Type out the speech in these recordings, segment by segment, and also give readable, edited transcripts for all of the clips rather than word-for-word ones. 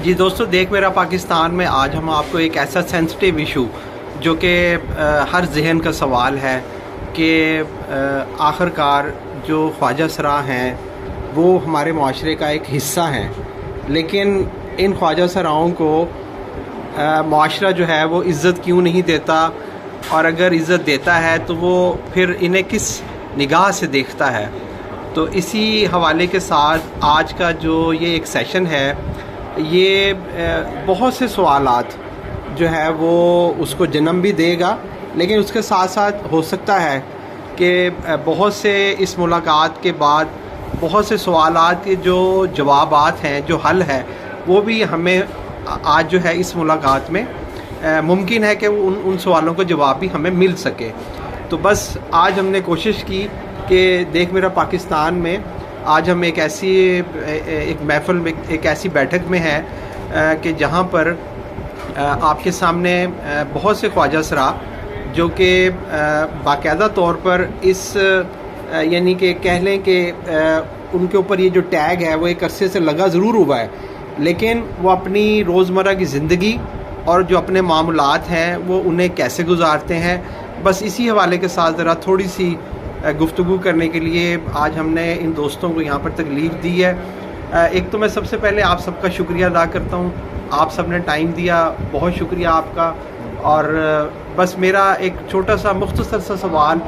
जी दोस्तों, देख मेरा पाकिस्तान में आज हम आपको एक ऐसा सेंसिटिव इशू जो कि हर जहन का सवाल है कि आखिरकार जो ख्वाजा सरा हैं वो हमारे माशरे का एक हिस्सा हैं, लेकिन इन ख्वाजा सराओं को माशरा जो है वो इज़्ज़त क्यों नहीं देता, और अगर इज़्ज़त देता है तो वो फिर इन्हें किस निगाह से देखता है। तो इसी हवाले के साथ आज का जो ये एक सेशन है, ये बहुत से सवालात जो है वो उसको जन्म भी देगा, लेकिन उसके साथ साथ हो सकता है कि बहुत से इस मुलाकात के बाद बहुत से सवालात के जो जवाबात हैं, जो हल है, वो भी हमें आज जो है इस मुलाकात में मुमकिन है कि उन सवालों का जवाब भी हमें मिल सके। तो बस आज हमने कोशिश की कि देख मेरा पाकिस्तान में आज हम एक महफ़िल में, एक ऐसी बैठक में है कि जहाँ पर आपके सामने बहुत से ख्वाजा सरा जो कि बाकायदा तौर पर इस यानी कि कह लें कि उनके ऊपर ये जो टैग है वो एक अरसे से लगा ज़रूर हुआ है, लेकिन वो अपनी रोज़मर्रा की ज़िंदगी और जो अपने मामलात हैं वो उन्हें कैसे गुजारते हैं, बस इसी हवाले के साथ ज़रा थोड़ी सी गुफ्तगू करने के लिए आज हमने इन दोस्तों को यहाँ पर तकलीफ़ दी है। एक तो मैं सबसे पहले आप सबका शुक्रिया अदा करता हूँ, आप सब ने टाइम दिया, बहुत शुक्रिया आपका। और बस मेरा एक छोटा सा मुख्तसर सा सवाल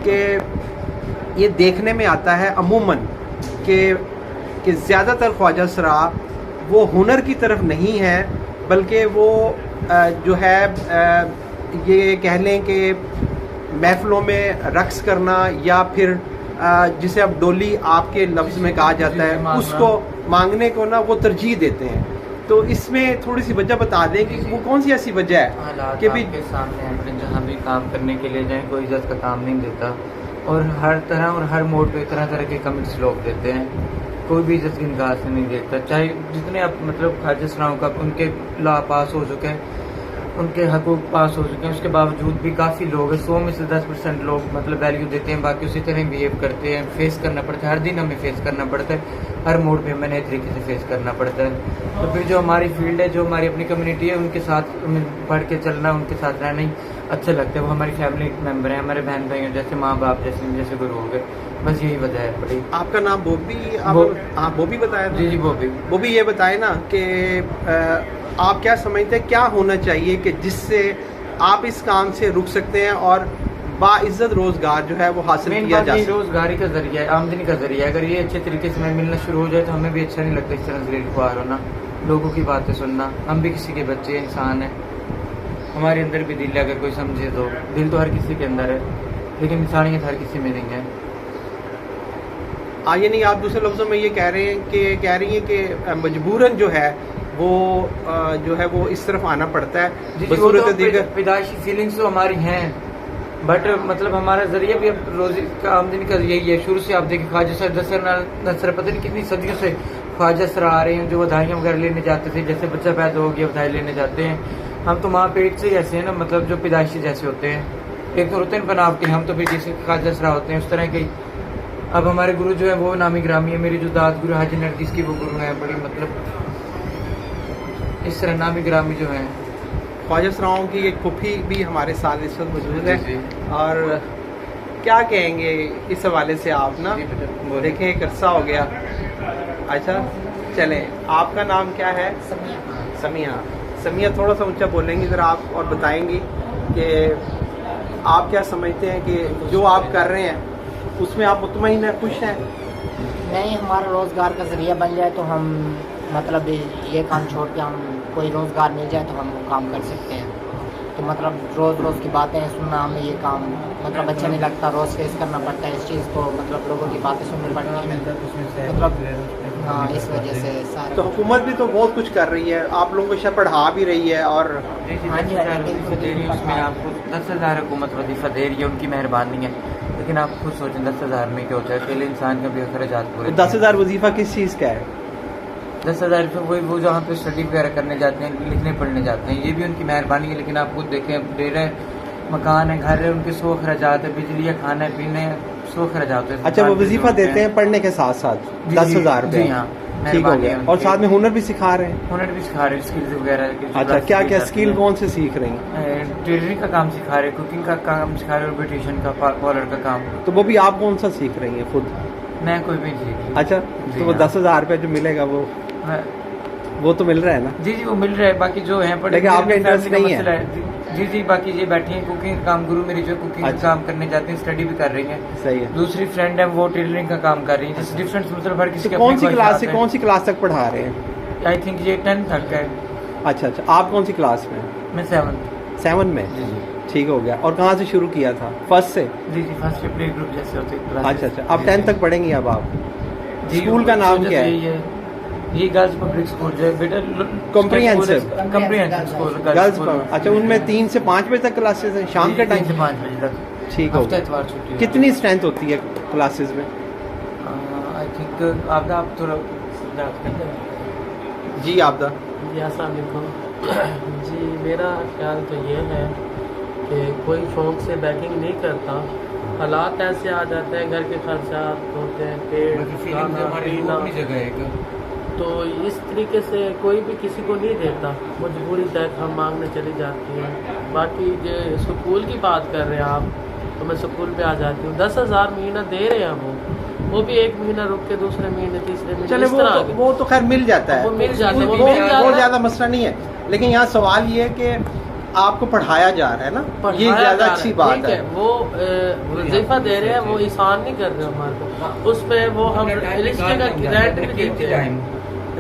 कि ये देखने में आता है अमूमन कि ज़्यादातर ख्वाजा सरा वो हुनर की तरफ नहीं है, बल्कि वो जो है ये कह लें कि महफ़िलों में रक्स करना या फिर जिसे अब डोली आपके लफ्ज़ में कहा जाता है, उसको मांगने को ना वो तरजीह देते हैं। तो इसमें थोड़ी सी वजह बता दें कि वो कौन सी ऐसी वजह है कि भी के सामने अपने जहाँ भी काम करने के लिए जाएं कोई इज्जत का काम नहीं देता, और हर तरह और हर मोड पे तरह तरह के कमेंट्स लोग देते हैं, कोई भी इज्जत की निगाह से नहीं देखता। चाहे जितने आप मतलब ख्वाजा सराओं का उनके लॉ पास हो चुके हैं, उनके हकूक़ पास हो चुके हैं, उसके बावजूद भी काफ़ी लोग 100 में से 10% लोग मतलब वैल्यू देते हैं, बाकी उसी तरह बिहेव करते हैं। फेस करना पड़ता है, हर दिन हमें फेस करना पड़ता है, हर मोड पे हमें नए तरीके से फेस करना पड़ता है। तो फिर जो हमारी फील्ड है, जो हमारी अपनी कम्युनिटी है, उनके साथ बढ़ के चलना, उनके साथ रहना ही अच्छा लगता है। वो हमारी फैमिली मेम्बर हैं, हमारे बहन भाई हैं, जैसे माँ बाप जैसे गुरु हो गए। बस यही वजह है बड़ी। आपका नाम बॉबी, आप बॉबी बताया? जी बॉबी ये बताए ना कि आप क्या समझते हैं क्या होना चाहिए कि जिससे आप इस काम से रुक सकते हैं और बाइज्जत रोज़गार जो है वो हासिल किया जा सके? रोज़गारी का जरिया है, आमदनी का जरिया है। अगर ये अच्छे तरीके से हमें मिलना शुरू हो जाए तो हमें भी अच्छा नहीं लगता इस तरह से गिरफ्तार होना, लोगों की बातें सुनना। हम भी किसी के बच्चे, इंसान हैं, हमारे अंदर भी दिल है, अगर कोई समझे तो। दिल तो हर किसी के अंदर है, लेकिन इंसानियत हर किसी में नहीं है। ये नहीं, आप दूसरे लफ्ज़ों में ये कह रही हैं कि मजबूरन जो है वो जो है वो इस तरफ आना पड़ता है। वो तो पैदाइशी फीलिंग्स तो हमारी हैं, बट मतलब हमारा जरिया भी अब रोजी का आमदनी का यही है। शुरू से आप देखिए ख्वाजा सर पता नहीं कितनी सदियों से ख्वाजा सर आ रहे हैं, जो बधाइयाँ वगैरह लेने जाते थे, जैसे बच्चा पैदा हो गया बधाई लेने जाते हैं। हम तो माँ पेट से ही ऐसे हैं ना, मतलब जो पैदाइशी जैसे होते हैं, एक तो रुतन बनावटी, हम तो फिर जैसे ख्वाजा सरा होते हैं उस तरह के। अब हमारे गुरु जो है वो नामी ग्रामी है। मेरी जो दाद गुरु हाजी नरगिस की वो गुरु है, बड़ी मतलब इस तरह नामी ग्रामी जो है। ख्वाजा सराओं की एक फूफी भी हमारे साथ इस वक्त मौजूद है, और क्या कहेंगे इस हवाले से? आप ना देखें एक अरसा हो गया। अच्छा चलें, आपका नाम क्या है? समिया थोड़ा सा ऊंचा बोलेंगी ज़रा आप, और बताएंगी कि आप क्या समझते हैं कि जो आप कर रहे हैं उसमें आप मुतमईन हैं, खुश हैं? नहीं, हमारा रोज़गार का ज़रिया बन जाए तो हम मतलब ये काम छोड़ के हम कोई रोज़गार मिल जाए तो हम वो काम कर सकते हैं। तो मतलब रोज़ की बातें सुनना हमें ये काम मतलब अच्छा नहीं लगता, रोज़ फेस करना पड़ता है इस चीज़ को, मतलब लोगों की बातें सुननी पड़ती है, मतलब हाँ इस वजह से सारे। तो हुकूमत भी तो बहुत कुछ कर रही है, आप लोगों को पढ़ा भी रही है, और उसमें आपको 10,000 हुकूमत वजीफ़ा दे रही है, उनकी मेहरबानी है। लेकिन आप खुद सोचें 10,000 में क्या होता है, अकेले इंसान का भी अखराजात पूरे। 10,000 वजीफ़ा किस चीज़ का है? 10,000 रुपये वो जहाँ पे स्टडी वगैरह करने जाते हैं, लिखने पढ़ने जाते हैं, ये भी उनकी मेहरबानी है। लेकिन आप खुद देखें, दे रहे मकान है, घर है, उनके 100 अखराजात है, बिजली है, खाने पीने 100 अखराजात है। अच्छा, वो वजीफ़ा देते हैं पढ़ने के साथ साथ 10,000 रुपये? जी हाँ, ठीक हो गया। और साथ में हुनर भी सिखा रहे हैं? हुनर भी सिखा रहे हैं, स्किल्स वगैरह। अच्छा, क्या क्या स्किल कौन से सीख रही हैं? टेलरिंग का काम सिखा रहे हैं, कुकिंग का काम सिखा रहे हैं, और ब्यूटिशियन का, पार्लर का काम। तो वो भी आप कौन सा सीख रही हैं खुद? मैं कोई भी नहीं सीख। अच्छा, तो वो 10,000 रुपये जो मिलेगा वो तो मिल रहा है ना? जी जी वो मिल रहा है, बाकी जो है लेकिन आपका इंटरेस्ट नहीं है? जी जी, बाकी ये बैठी हैं कुकिंग का काम, गुरु मेरी जो कुकिंग का काम करने जाती है, स्टडी भी कर रही है। सही है। दूसरी फ्रेंड है वो टेलरिंग का काम कर रही है, जैसे डिफरेंट मतलब हर किसी तो कौन सी क्लास से कौन सी क्लास तक पढ़ा रहे हैं? आई थिंक ये 10 तक है। अच्छा अच्छा, आप कौन सी क्लास में? मैं 7 में। जी जी ठीक हो गया। और कहाँ से शुरू किया था? फर्स्ट से? जी जी, फर्स्ट प्ले ग्रुप जैसे होते हैं। अच्छा अच्छा, अब 10 तक पढ़ेंगे अब आप? स्कूल का नाम क्या है? ये गर्ल्स पब्लिक स्कूल जो है बेटा, कॉम्प्रिहेंसिव स्कूल गर्ल्स। अच्छा, उनमें 3 से 5 बजे तक क्लासेस हैं, शाम के टाइम? 3 से 5 बजे तक। ठीक हो गया। कितनी स्ट्रेंथ होती है क्लासेस में? आई थिंक आप थोड़ा जी आपदा जी अस्सलाम वालेकुम जी, मेरा ख्याल तो ये है कि कोई शौक से बैकिंग नहीं करता, हालात ऐसे आ जाते हैं, घर के खर्चात होते हैं, पेट खाना पीना, तो इस तरीके से कोई भी किसी को नहीं देता, मजबूरी तक हम मांगने चली जाती है। बाकी जो स्कूल की बात कर रहे हैं आप, तो मैं स्कूल पे आ जाती हूँ। 10,000 महीना दे रहे हैं वो भी 1 महीना रुक के दूसरे महीने तीसरे महीने। चले वो तो खैर मिल जाता है, वो मिल जाता है, वो ज़्यादा मसला नहीं है। लेकिन यहाँ सवाल ये है कि आपको पढ़ाया जा रहा है ना, ये ज़्यादा अच्छी बात है। वो वजीफा दे रहे हैं, वो ईसान नहीं कर रहे हमारे को, उसमें वो हम रिश्ते का रेंट भी देते हैं,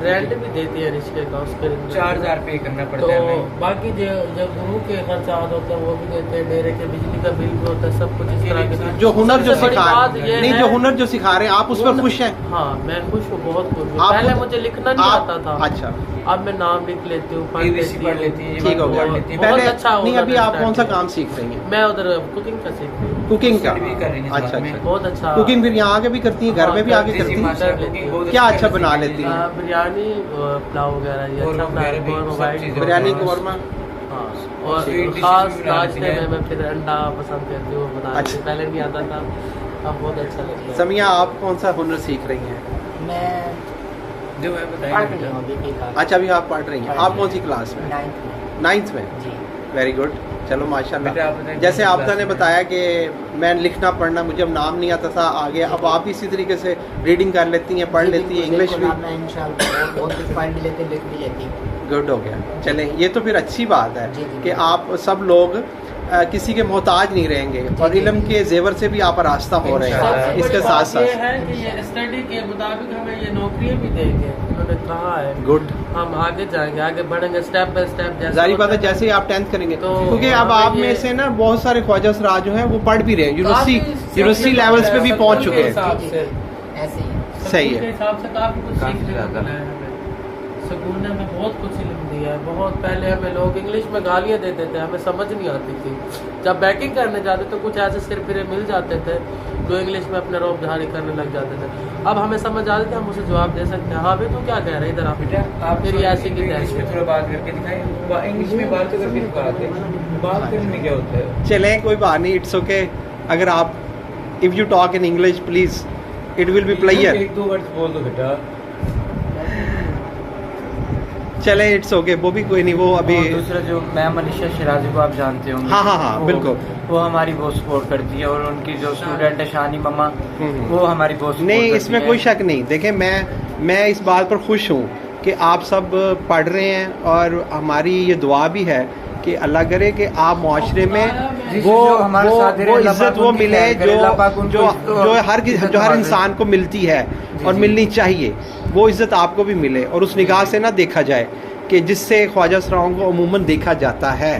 रेंट भी देते हैं रिश्ते का, उसके 4,000 पे करना पड़ता है। तो बाकी जो गुरु के खर्चात होते हैं वो भी देते हैं, डेरे के बिजली का बिल भी होता है, सब कुछ इस तरह के। जो हुनर जो सिखा नहीं, जो हुनर जो सिखा रहे हैं आप उस पर खुश हैं? हाँ मैं खुश हूँ, बहुत खुश हूँ। पहले मुझे लिखना नहीं आता था। अच्छा, अब मैं नाम लिख लेती हूँ, पढ़ लेती हूँ। ठीक हो गया। बहुत अच्छा। नहीं, अभी आप कौन सा काम सीख रही हैं? मैं उधर कुकिंग का सीख रही हूँ। कुकिंग का? अच्छा अच्छा, बहुत अच्छा। कुकिंग फिर यहाँ आके भी करती हैं, घर में भी आके करती हैं? क्या अच्छा बना लेती हैं? बिरयानी, पुलाव वगैरह ये अच्छा बना, बिरयानी कौरमा। हाँ, और खास नाश्ते में मैं फिर अंडा पसंद करती हूँ बनाना। अच्छा। पहले नहीं आता था, अब बहुत अच्छा लगता है। समिया, आप कौन सा हुनर सीख रही हैं? मैं जो मैं पढ़ रही हूँ अभी। अच्छा, अभी आप पढ़ रही हैं। आप कौन सी क्लास में? 9th में। जी, वेरी गुड। चलो माशाल्लाह। जैसे आपदा ने बताया कि मैं लिखना पढ़ना मुझे अब नाम नहीं आता था, आगे अब आप इसी तरीके से रीडिंग कर लेती हैं, पढ़ लेती हैं, इंग्लिश भी? मैं इंशाल्लाह बहुत कुछ पढ़ भी लेती, लिख भी लेती। गुड हो गया। चलें, ये तो फिर अच्छी बात है कि आप सब लोग किसी के मोहताज नहीं रहेंगे और इल्म के जेवर से भी आप रास्ता हो रहे हैं। इसके साथ साथ ये है कि ये स्टडी के मुताबिक हमें ये नौकरियाँ भी देंगे, उन्होंने कहा है। गुड, हम आगे जाएंगे, आगे बढ़ेंगे स्टेप बाय स्टेप। जारी बात है, जैसे ही आप 10th करेंगे तो क्योंकि अब आप में से ना बहुत सारे ख्वाजा सराज जो हैं वो पढ़ भी रहे हैं, यूनिवर्सिटी लेवल्स पे भी पहुंच चुके हैं। ऐसे ही सही है। हिसाब से काफी कुछ सीखने को मिला है हमें। स्कूल ने हमें बहुत कुछ लिख दिया है। बहुत पहले हमें लोग इंग्लिश में गालियाँ देते थे, हमें समझ नहीं आती थी। जब बैकिंग करने जाते तो कुछ ऐसे सिर फिरे मिल जाते थे जो इंग्लिश में अपने रोब झाड़ी करने लग जाते थे। अब हमें समझ आती थी, हम उसे जवाब दे सकते हैं। हाँ भाई तू क्या कह रहे इधर आप फिर ऐसे की तैसे थोड़ा बात करके दिखाएं, इंग्लिश में बात करके बात करने में क्या होता है। चलें, कोई बात नहीं, इट्स ओके। अगर आप if you talk in English please it will be player. 1-2 words बोल दो बेटा। चले, इट्स ओके, वो भी कोई नहीं। वो अभी दूसरा जो मैम अनिशा शिराजी को आप जानते होंगे। हाँ, बिल्कुल। वो हमारी बहुत सपोर्ट करती है और उनकी जो स्टूडेंट है शानी मम्मा, वो हमारी बहुत नहीं, इसमें कोई शक नहीं। देखें, मैं इस बात पर खुश हूँ कि आप सब पढ़ रहे हैं और हमारी ये दुआ भी है कि अल्लाह करे कि आप मुआशरे में वो इज्जत वो मिले जो हर इंसान को मिलती है और मिलनी चाहिए। वो इज्जत आपको भी मिले और उस निगाह से ना देखा जाए कि जिससे ख्वाजा सराओं को अमूमन देखा जाता है।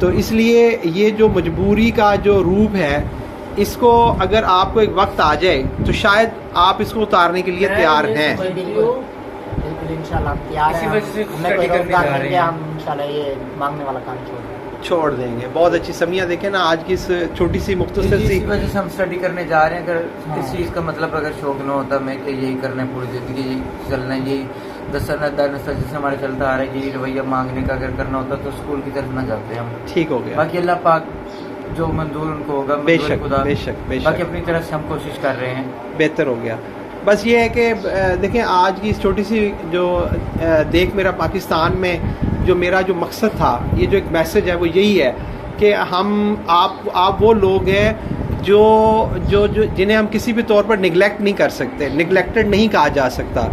तो इसलिए ये जो मजबूरी का जो रूप है, इसको अगर आपको एक वक्त आ जाए तो शायद आप इसको उतारने के लिए तैयार हैं। बिल्कुल इंशाल्लाह तैयार हैं। हमें कोई रोजगार मिल गया, हम इंशाल्लाह ये मांगने वाला काम छोड़ देंगे। बहुत अच्छी। समिया, देखें ना आज की इस छोटी सी मुख्तसर सी वजह से हम स्टडी करने जा रहे हैं। अगर इस चीज़ का मतलब अगर शौक न होता मैं कि यही करना है पूरी ज़िंदगी, यही चलना है, यही 10 जैसे हमारा चलता आ रहा है, यही रवैया मांगने का अगर करना होता तो स्कूल की तरफ न जाते हम। ठीक हो गया। बाकी अल्लाह पाक जो मंजूर उनको होगा, बेशक। बाकी अपनी तरफ से हम कोशिश कर रहे हैं। बेहतर हो गया। बस ये है कि देखें आज की इस छोटी सी जो देख मेरा पाकिस्तान में जो मेरा जो मकसद था, ये जो एक मैसेज है वो यही है कि आप वो लोग हैं जो जो जो जिन्हें हम किसी भी तौर पर निगलेक्ट नहीं कर सकते, निगलेक्टेड नहीं कहा जा सकता।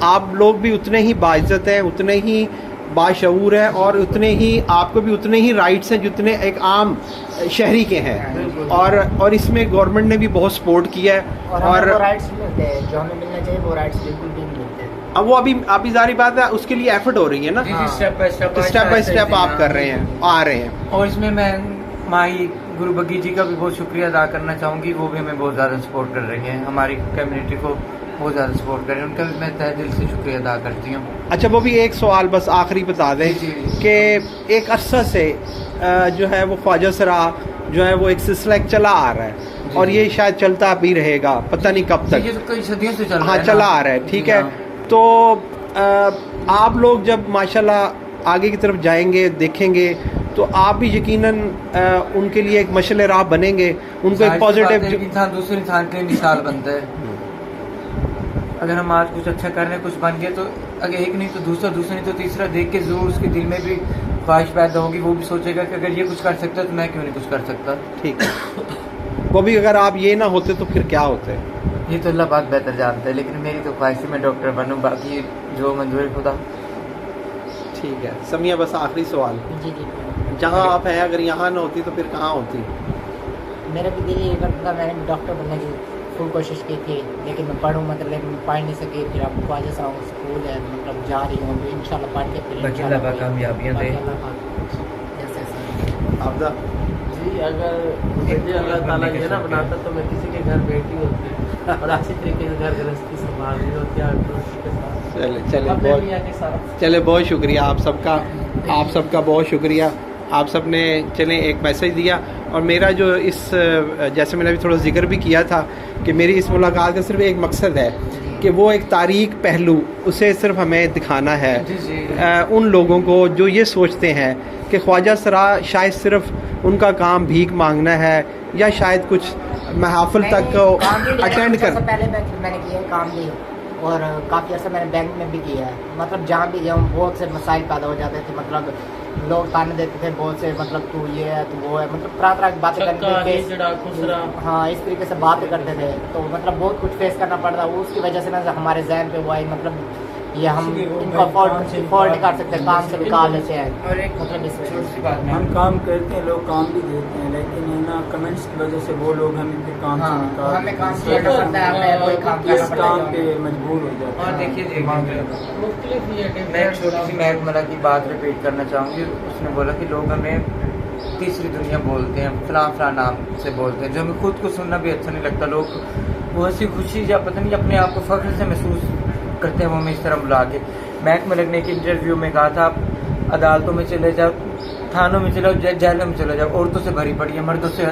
आप लोग भी उतने ही बाइज्जत हैं, उतने ही बाशऊर है और उतने ही आपको भी उतने ही राइट्स हैं जितने एक आम शहरी के हैं। और इसमें गवर्नमेंट ने भी बहुत सपोर्ट किया है और वो राइट्स मिलते हैं जो हमें मिलना चाहिए, वो राइट्स बिल्कुल भी नहीं मिलते। अब वो अभी जारी बात है, उसके लिए एफर्ट हो रही है ना, स्टेप बाय स्टेप आप कर रहे हैं, आ रहे हैं। और इसमें मैं माही गुरु बग्गी जी का भी बहुत शुक्रिया अदा करना चाहूँगी। वो भी हमें बहुत ज़्यादा सपोर्ट कर रही हैं, हमारी कम्युनिटी को बहुत ज़्यादा सपोर्ट कर रहे हैं। उनका भी मैं तहे दिल से शुक्रिया अदा करती हूँ। अच्छा, वो भी एक सवाल बस आखिरी बता दें कि एक अरसा से जो है वो ख्वाजा सरा जो है वो एक सिलसिला चला आ रहा है और ये शायद चलता भी रहेगा, पता नहीं कब तक। ये तो कई सदियों से चल रहा है। हाँ, चला आ रहा है, ठीक है। तो आप लोग जब माशाल्लाह आगे की तरफ जाएंगे, देखेंगे, तो आप भी यकीनन उनके लिए एक मशअल राह बनेंगे, उनको एक पॉजिटिव इंसान दूसरे इंसान के लिए मिसाल बनता है। अगर हम आज कुछ अच्छा कर रहे हैं, कुछ बन गए, तो अगर एक नहीं तो दूसरा नहीं तो तीसरा देख के जरूर उसके दिल में भी ख्वाहिश पैदा होगी। वो भी सोचेगा कि अगर ये कुछ कर सकता तो मैं क्यों नहीं कुछ कर सकता। ठीक है, वो भी अगर आप ये ना होते तो फिर क्या होते? ये तो अल्लाह पाक बेहतर जानता है, लेकिन मेरी तो ख्वाहिश है मैं डॉक्टर बनूं, बाकी जो मंजूर खुदा। ठीक है समिया, बस आखिरी सवाल, जी जी, जहाँ आप हैं अगर यहाँ ना होती तो फिर कहाँ होती? मेरा भी दिल ये करता था, मैंने भी डॉक्टर बनने की फुल कोशिश की थी, लेकिन मैं पढ़ूँ मतलब लेकिन पढ़ नहीं सकी। फिर अब ख्वाजा साहब स्कूल है, मतलब जा रही हूँ इंशाल्लाह पढ़ के फिर इंशाल्लाह कामयाबियाँ दे। आपदा जी, अगर मुझे अल्लाह ताला ये ना बनाता तो मैं किसी के घर बैठी होती और अच्छी तरीके से घर गृहस्थी संभाल रही होती। चले बहुत शुक्रिया आप सबका बहुत शुक्रिया। आप सब ने चलें एक मैसेज दिया और मेरा जो इस जैसे मैंने अभी थोड़ा जिक्र भी किया था कि मेरी इस मुलाकात का सिर्फ एक मकसद है कि वो एक तारीख पहलू उसे सिर्फ हमें दिखाना है उन लोगों को जो ये सोचते हैं कि ख्वाजा सरा शायद सिर्फ उनका काम भीख मांगना है या शायद कुछ महफिल तक अटेंड कर। पहले मैंने किया है काम भी और काफ़ी अर्सा मैंने बैंक में भी किया है। मतलब जहाँ भी गया बहुत से मसाइल पैदा हो जाते थे, मतलब लोग ताने देते थे बहुत से, मतलब तू ये है तू वो है, मतलब तरह की बातें करते थे। हाँ, इस तरीके से बातें करते थे, तो मतलब बहुत कुछ फेस करना पड़ता। उसकी वजह से ना हमारे जहन पे हुआ है, मतलब ये हम इनको अफोर्ड कर सकते हैं, काम से निकाल लेते हैं। और एक मतलब इस हम काम करते हैं, लोग काम भी देते हैं, लेकिन है ना कमेंट्स की वजह से वो लोग हमें फिर काम से निकाल, हमें काम करना पड़ता है, हमें वही काम करना इस पड़ता काम है। पे मजबूर हो जाते हैं। और देखिए मैं एक छोटी सी महक मला की बात रिपीट करना चाहूँगी। उसने बोला कि लोग हमें तीसरी दुनिया बोलते हैं, फलां नाम से बोलते हैं, जो हमें खुद को सुनना भी अच्छा नहीं लगता। लोग वो ऐसी खुशी या पता नहीं अपने आप को फख्र से महसूस करते हैं, वो हमें इस तरह बुला के। महक मलिक ने एक इंटरव्यू में कहा था, आप अदालतों में चले जाओ, थानों में चले जाओ, जेलों में चले जाओ, औरतों से भरी पड़ी है, मर्दों से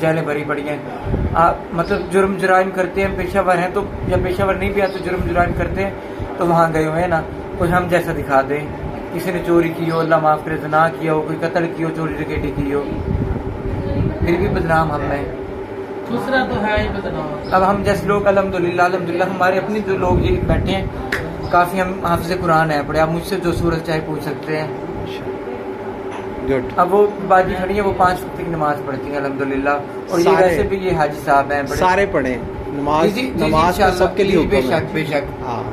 जेलें भरी पड़ी हैं। आप मतलब जुर्म जुराइम करते हैं, पेशावर हैं तो, या पेशावर नहीं भी है तो जुर्म जुराइम करते हैं तो वहाँ गए हुए हैं ना, कुछ हम जैसा दिखा दें। किसी ने चोरी की हो, अल्लाह माफ़ करे, ज़िना किया हो, कोई कत्ल की हो, चोरी डकैती की हो, फिर भी बदनाम हम हैं। दूसरा तो है ही बदनाम। अब हम जैसे लोग अल्हम्दुलिल्लाह हमारे अपने जो लोग ये बैठे हैं, काफ़ी हम हाफिज़ कुरान है पढ़े, आप मुझसे जो सूरत चाहे पूछ सकते हैं। गुड। अब वो बाजी खड़ी है, वो 5 वक्त की नमाज पढ़ती हैं अल्हम्दुलिल्लाह। और ये वैसे भी ये हाजी साहब हैं, सारे पढ़े नमाज तो सबके लिए बेशक। हाँ,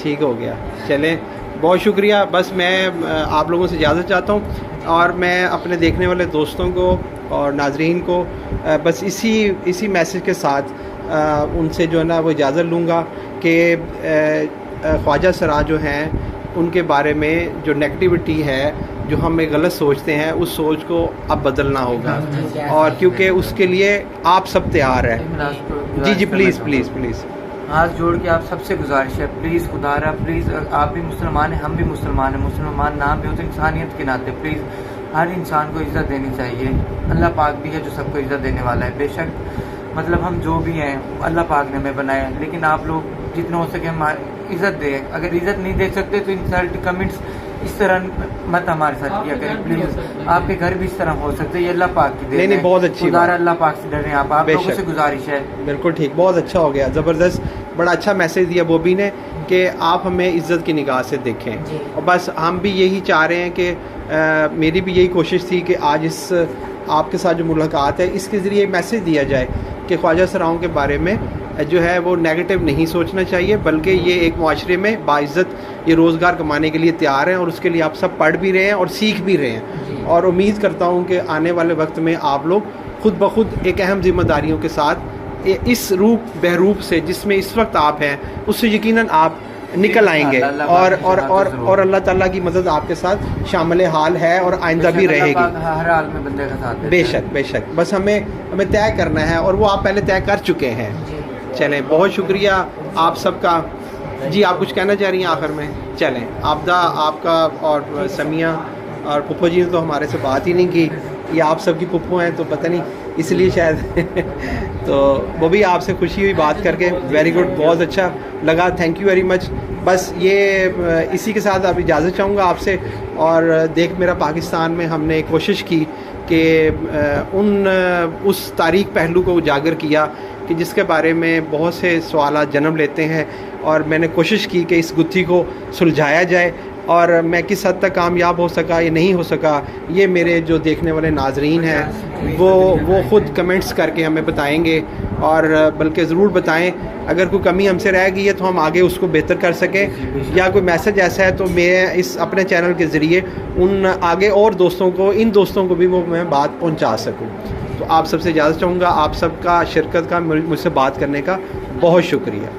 ठीक हो गया। चलें, बहुत शुक्रिया। बस मैं आप लोगों से इजाज़त चाहता हूँ और मैं अपने देखने वाले दोस्तों को और नाजरीन को बस इसी मैसेज के साथ उनसे जो है ना वो इजाज़त लूँगा कि ख्वाजा सरा जो हैं उनके बारे में जो नेगेटिविटी है, जो हम एक गलत सोचते हैं, उस सोच को अब बदलना होगा और क्योंकि उसके लिए आप सब तैयार हैं। जी प्लीज़ हाथ जोड़ के आप सबसे गुजारिश है, प्लीज़ खुदारा प्लीज़, आप भी मुसलमान हैं, हम भी मुसलमान हैं, मुसलमान नाम भी हो तो इंसानियत के नाते प्लीज़ हर इंसान को इज़्ज़त देनी चाहिए। अल्लाह पाक भी है जो सबको इज़्ज़त देने वाला है। बेशक मतलब हम जो भी हैं अल्लाह पाक ने हमें बनाया, लेकिन आप लोग जितना हो सके हम इज़्ज़त दें। अगर इज़्ज़त नहीं दे सकते तो इंसल्ट कमेंट्स इस तरह मत हमारे साथ किया करें प्लीज। आपके घर भी इस तरह हो सकते हैं, ये अल्लाह पाक की देन है। नहीं, बहुत अच्छी बात। अल्लाह पाक से डरें आप लोगों से गुजारिश है। बिल्कुल ठीक, बहुत अच्छा हो गया, ज़बरदस्त, बड़ा अच्छा मैसेज दिया बॉबी ने कि आप हमें इज़्ज़त की निगाह से देखें। और बस हम भी यही चाह रहे हैं कि मेरी भी यही कोशिश थी कि आज इस आपके साथ जो मुलाकात है इसके ज़रिए मैसेज दिया जाए कि ख्वाजा सराओं के बारे में जो है वो नेगेटिव नहीं सोचना चाहिए, बल्कि ये एक माशरे में बाइज़्ज़त ये रोज़गार कमाने के लिए तैयार हैं और उसके लिए आप सब पढ़ भी रहे हैं और सीख भी रहे हैं। और उम्मीद करता हूँ कि आने वाले वक्त में आप लोग खुद ब खुद एक अहम जिम्मेदारियों के साथ इस रूप बहरूप से जिसमें इस वक्त आप हैं उससे यकीनन आप निकल आएंगे और अल्लाह ताला की मदद आपके साथ शामिल हाल है और आइंदा भी रहेगी हर हाल में बंदे का साथ। बेशक, बस हमें तय करना है और वो आप पहले तय कर चुके हैं। चलें, बहुत शुक्रिया आप सबका। जी, आप कुछ कहना चाह रही हैं आखिर में? चलें, आपदा आपका और समिया और पुप्पो जी ने तो हमारे से बात ही नहीं की, ये आप सबकी पुप्पो हैं तो पता नहीं इसलिए शायद तो वो भी आपसे खुशी हुई बात करके, वेरी गुड, बहुत अच्छा लगा, थैंक यू वेरी मच। बस ये इसी के साथ अब इजाज़त चाहूँगा आपसे। और देख मेरा पाकिस्तान में हमने कोशिश की कि उस तारीख पहलू को उजागर किया कि जिसके बारे में बहुत से सवाल जन्म लेते हैं, और मैंने कोशिश की कि इस गुत्थी को सुलझाया जाए। और मैं किस हद तक कामयाब हो सका या नहीं हो सका, ये मेरे जो देखने वाले नाजरीन हैं वो ख़ुद कमेंट्स करके हमें बताएंगे, और बल्कि ज़रूर बताएं अगर कोई कमी हमसे रह गई है तो हम आगे उसको बेहतर कर सकें, या कोई मैसेज ऐसा है तो मैं इस अपने चैनल के ज़रिए उन आगे और दोस्तों को, इन दोस्तों को भी वो मैं बात पहुंचा सकूं। तो आप सबसे इजाज़त चाहूँगा, आप सबका शिरकत का, मुझसे बात करने का बहुत शुक्रिया।